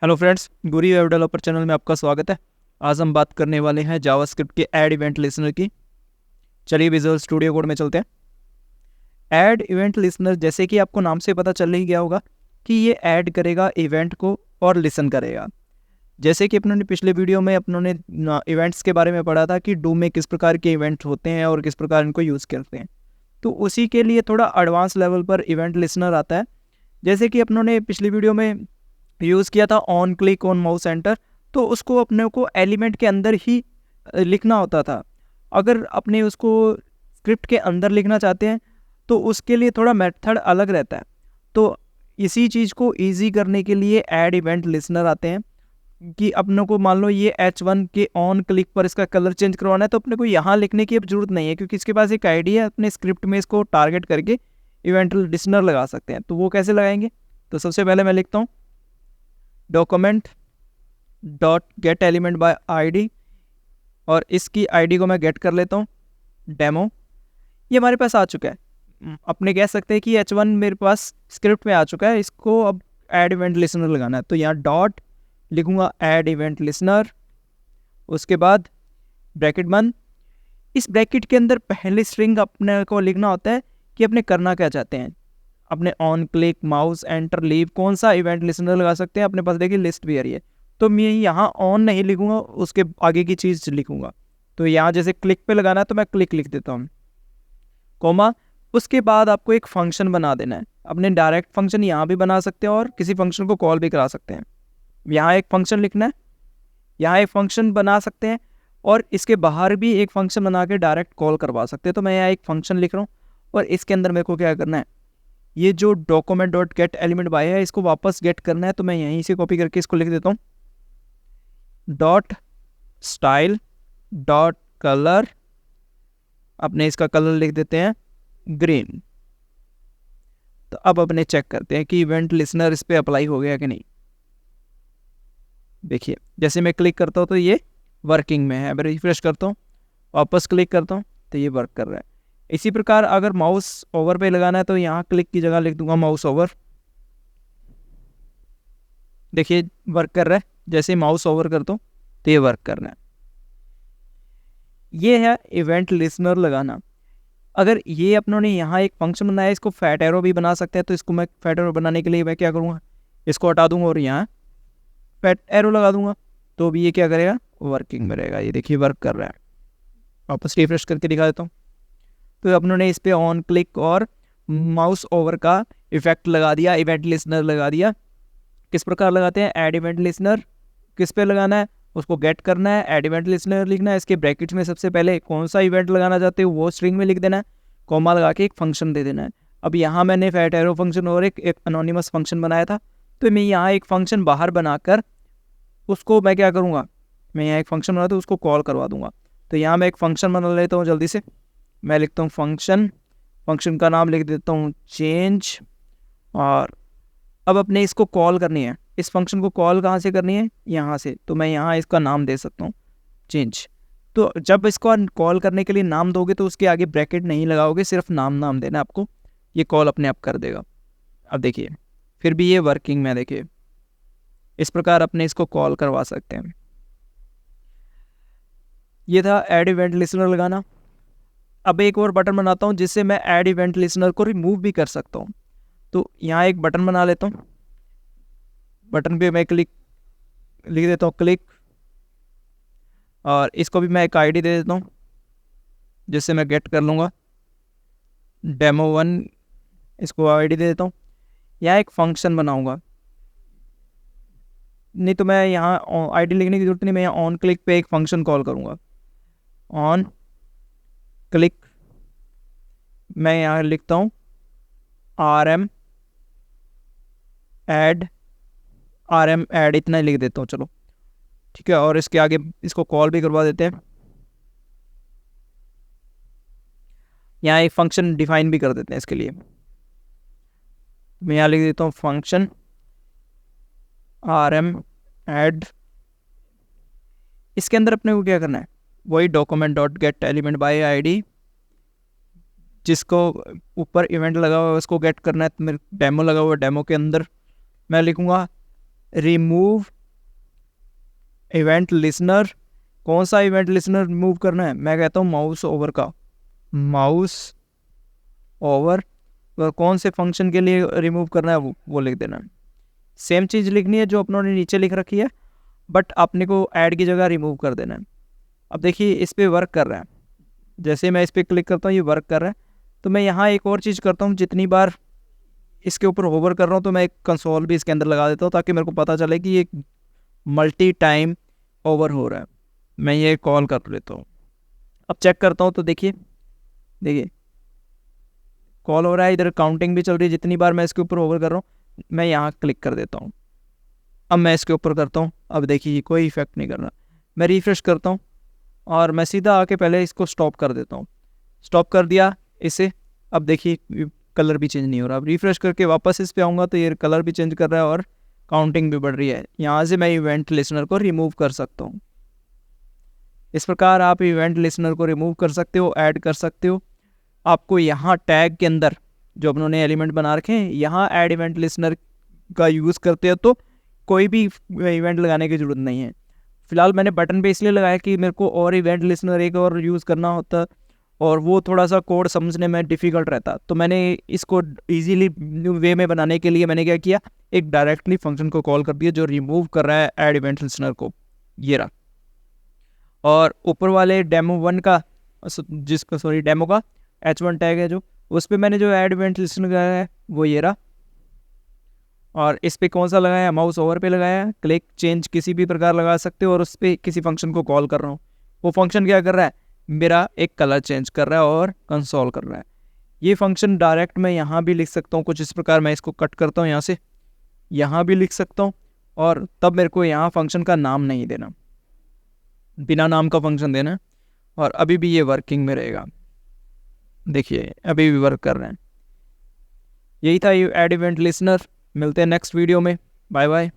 Hello friends, गुरी web developer channel में आपका स्वागत है। आज हम बात करने वाले हैं जावास्क्रिप्ट के ऐड इवेंट लिसनर की। चलिए विजुअल स्टूडियो कोड में चलते हैं। ऐड इवेंट लिसनर, जैसे कि आपको नाम से पता चल ही गया होगा कि ये ऐड करेगा इवेंट को और लिसन करेगा। जैसे कि अपनों ने पिछले वीडियो में इवेंट्स के बारे में पढ़ा था कि डू में किस प्रकार के इवेंट होते हैं और किस प्रकार इनको यूज़ करते हैं, तो उसी के लिए थोड़ा एडवांस लेवल पर इवेंट लिसनर आता है। जैसे कि अपनों ने पिछली वीडियो में यूज़ किया था on click on mouse enter, तो उसको अपने को एलिमेंट के अंदर ही लिखना होता था। अगर अपने उसको स्क्रिप्ट के अंदर लिखना चाहते हैं तो उसके लिए थोड़ा मेथड अलग रहता है। तो इसी चीज़ को इजी करने के लिए ऐड इवेंट लिसनर आते हैं कि अपने को मान लो ये H1 के ऑन क्लिक पर इसका कलर चेंज करवाना है, तो अपने को यहाँ लिखने की अब जरूरत नहीं है, क्योंकि इसके पास एक आईडी है। अपने स्क्रिप्ट में इसको टारगेट करके इवेंट लिसनर लगा सकते हैं। तो वो कैसे लगाएंगे? तो सबसे पहले मैं लिखता हूँ document dot gate element by ID, और इसकी आईडी को मैं गेट कर लेता हूँ डेमो। ये हमारे पास आ चुका है। अपने कह सकते हैं कि H1 मेरे पास स्क्रिप्ट में आ चुका है। इसको अब ऐड इवेंट लिसनर लगाना है, तो यहाँ डॉट लिखूँगा ऐड इवेंट लिसनर, उसके बाद ब्रैकेट बंद। इस ब्रैकेट के अंदर पहले स्ट्रिंग अपने को लिखना होता है कि अपने करना क्या चाहते हैं। अपने on click mouse enter leave कौन सा इवेंट लिसनर लगा सकते हैं। अपने पास देखिए लिस्ट भी आ रही है, तो मैं यहाँ ऑन नहीं लिखूंगा, उसके आगे की चीज़ लिखूंगा। तो यहाँ जैसे क्लिक पे लगाना है तो मैं क्लिक लिख देता हूँ, कोमा। उसके बाद आपको एक फंक्शन बना देना है। अपने डायरेक्ट फंक्शन यहाँ भी बना सकते हैं और किसी फंक्शन को कॉल भी करा सकते हैं। यहाँ एक फंक्शन लिखना है, यहाँ एक फंक्शन बना सकते हैं, और इसके बाहर भी एक फंक्शन बना के डायरेक्ट कॉल करवा सकते हैं। तो मैं यहाँ एक फंक्शन लिख रहा हूँ, और इसके अंदर मेरे को क्या करना है, ये जो document dot gate element by है इसको वापस गेट करना है। तो मैं यहीं से कॉपी करके इसको लिख देता हूँ डॉट स्टाइल डॉट कलर, अपने इसका कलर लिख देते हैं ग्रीन। तो अब अपने चेक करते हैं कि इवेंट लिसनर इस पर अप्लाई हो गया कि नहीं। देखिए जैसे मैं क्लिक करता हूँ तो ये वर्किंग में है। मैं रिफ्रेश करता हूँ, वापस क्लिक करता हूँ तो ये वर्क कर रहा है। इसी प्रकार अगर माउस ओवर पे लगाना है तो यहाँ क्लिक की जगह लिख दूंगा माउस ओवर। देखिए वर्क कर रहा है। जैसे माउस ओवर करता हूँ तो ये वर्क कर रहा है। ये है इवेंट लिसनर लगाना। अगर ये अपनों ने यहाँ एक फंक्शन बनाया, इसको फैट एरो भी बना सकते हैं, तो इसको मैं फैट एरो बनाने के लिए मैं क्या करूँगा, इसको हटा दूंगा और यहाँ फैट एरो लगा दूंगा, तो भी ये क्या करेगा, वर्किंग में रहेगा। ये देखिए वर्क कर रहा है। वापस रिफ्रेश करके दिखा देता हूँ। तो अपनों ने इस पर ऑन क्लिक और माउस ओवर का इफेक्ट लगा दिया, इवेंट लिसनर लगा दिया। किस प्रकार लगाते हैं, ऐड इवेंट लिसनर किस पे लगाना है, उसको गेट करना है, ऐड इवेंट लिसनर लिखना है। इसके ब्रैकेट्स में सबसे पहले कौन सा इवेंट लगाना चाहते हो वो स्ट्रिंग में लिख देना है, कॉमा लगा के एक फंक्शन दे देना है। अब यहाँ मैंने फैट एरो फंक्शन और एक अनोनिमस फंक्शन बनाया था, तो मैं यहाँ एक फंक्शन बाहर बनाकर उसको मैं क्या करूँगा, मैं यहाँ एक फंक्शन बना तो उसको कॉल करवा दूंगा। तो यहाँ मैं एक फंक्शन बना लेता हूँ जल्दी से। मैं लिखता हूँ फंक्शन का नाम लिख देता हूँ चेंज, और अब अपने इसको कॉल करनी है। इस फंक्शन को कॉल कहाँ से करनी है, यहाँ से। तो मैं यहाँ इसका नाम दे सकता हूँ चेंज। तो जब इसको कॉल करने के लिए नाम दोगे तो उसके आगे ब्रैकेट नहीं लगाओगे, सिर्फ नाम देना आपको, ये कॉल अपने आप कर देगा। अब देखिए फिर भी ये वर्किंग में, देखिए इस प्रकार अपने इसको कॉल करवा सकते हैं। ये था ऐड इवेंट लिसनर लगाना। अब एक और बटन बनाता हूँ जिससे मैं ऐड इवेंट लिसनर को रिमूव भी कर सकता हूँ। तो यहाँ एक बटन बना लेता हूँ, बटन पे मैं क्लिक लिख देता हूँ क्लिक, और इसको भी मैं एक आईडी दे देता हूँ जिससे मैं गेट कर लूँगा demo1, इसको आईडी दे देता हूँ। यहाँ एक फंक्शन बनाऊँगा, नहीं तो मैं यहाँ आईडी लिखने की जरूरत नहीं, मैं यहाँ ऑन क्लिक पे एक फंक्शन कॉल करूँगा। ऑन क्लिक मैं यहाँ लिखता हूँ rm ऐड इतना ही लिख देता हूँ, चलो ठीक है। और इसके आगे इसको कॉल भी करवा देते हैं। यहाँ एक फंक्शन डिफाइन भी कर देते हैं इसके लिए। मैं यहाँ लिख देता हूँ फंक्शन rm ऐड। इसके अंदर अपने को क्या करना है, वही document dot gate element by ID, जिसको ऊपर इवेंट लगा हुआ है उसको गेट करना है। तो मेरे डेमो लगा हुआ है, डेमो के अंदर मैं लिखूँगा रिमूव इवेंट लिसनर। कौन सा इवेंट लिसनर रिमूव करना है? मैं कहता हूँ माउस ओवर का, माउस ओवर। और कौन से फंक्शन के लिए रिमूव करना है वो लिख देना। सेम चीज़ लिखनी है जो अपनों ने नीचे लिख रखी है, बट अपने को ऐड की जगह रिमूव कर देना है। अब देखिए इस पर वर्क कर रहा है, जैसे मैं इस पर क्लिक करता हूँ ये वर्क कर रहा है। तो मैं यहाँ एक और चीज़ करता हूँ, जितनी बार इसके ऊपर होवर कर रहा हूँ तो मैं एक कंसोल भी इसके अंदर लगा देता हूँ, ताकि मेरे को पता चले कि ये मल्टी टाइम ओवर हो रहा है। मैं ये कॉल कर लेता हूँ, अब चेक करता हूँ तो देखिए कॉल हो रहा है, इधर काउंटिंग भी चल रही है जितनी बार मैं इसके ऊपर होवर कर रहा हूँ। मैं यहाँ क्लिक कर देता हूँ, अब मैं इसके ऊपर करता हूँ, अब देखिए कोई इफेक्ट नहीं कर रहा। मैं रिफ्रेश करता हूँ और मैं सीधा आके पहले इसको स्टॉप कर देता हूँ। स्टॉप कर दिया इसे, अब देखिए कलर भी चेंज नहीं हो रहा। अब रिफ्रेश करके वापस इस पे आऊँगा तो ये कलर भी चेंज कर रहा है और काउंटिंग भी बढ़ रही है। यहाँ से मैं इवेंट लिसनर को रिमूव कर सकता हूँ। इस प्रकार आप इवेंट लिसनर को रिमूव कर सकते हो, ऐड कर सकते हो। आपको यहाँ टैग के अंदर जो उन्होंने एलिमेंट बना रखे हैं, यहाँ ऐड इवेंट लिसनर का यूज़ करते हो तो कोई भी इवेंट लगाने की ज़रूरत नहीं है। फिलहाल मैंने बटन पे इसलिए लगाया कि मेरे को और इवेंट लिसनर एक और यूज़ करना होता और वो थोड़ा सा कोड समझने में डिफ़िकल्ट रहता। तो मैंने इसको इजीली वे में बनाने के लिए मैंने क्या किया, एक डायरेक्टली फंक्शन को कॉल कर दिया जो रिमूव कर रहा है ऐड इवेंट लिसनर को, ये रहा। और ऊपर वाले डेमो का H1 टैग है जो, उस पर मैंने जो ऐड इवेंट लिसनर लगाया है वो ये रहा। और इस पे कौन सा लगाया है, माउस ओवर पे लगाया है। क्लिक चेंज किसी भी प्रकार लगा सकते हो और उस पर किसी फंक्शन को कॉल कर रहा हूँ। वो फंक्शन क्या कर रहा है, मेरा एक कलर चेंज कर रहा है और कंसोल कर रहा है। ये फंक्शन डायरेक्ट मैं यहाँ भी लिख सकता हूँ कुछ इस प्रकार। मैं इसको कट करता हूँ यहाँ से, यहाँ भी लिख सकता हूँ और तब मेरे को यहाँ फंक्शन का नाम नहीं देना, बिना नाम का फंक्शन देना है। और अभी भी ये वर्किंग में रहेगा, देखिए अभी भी वर्क कर रहे हैं। यही था ये ऐड इवेंट लिसनर। मिलते हैं नेक्स्ट वीडियो में, बाय बाय।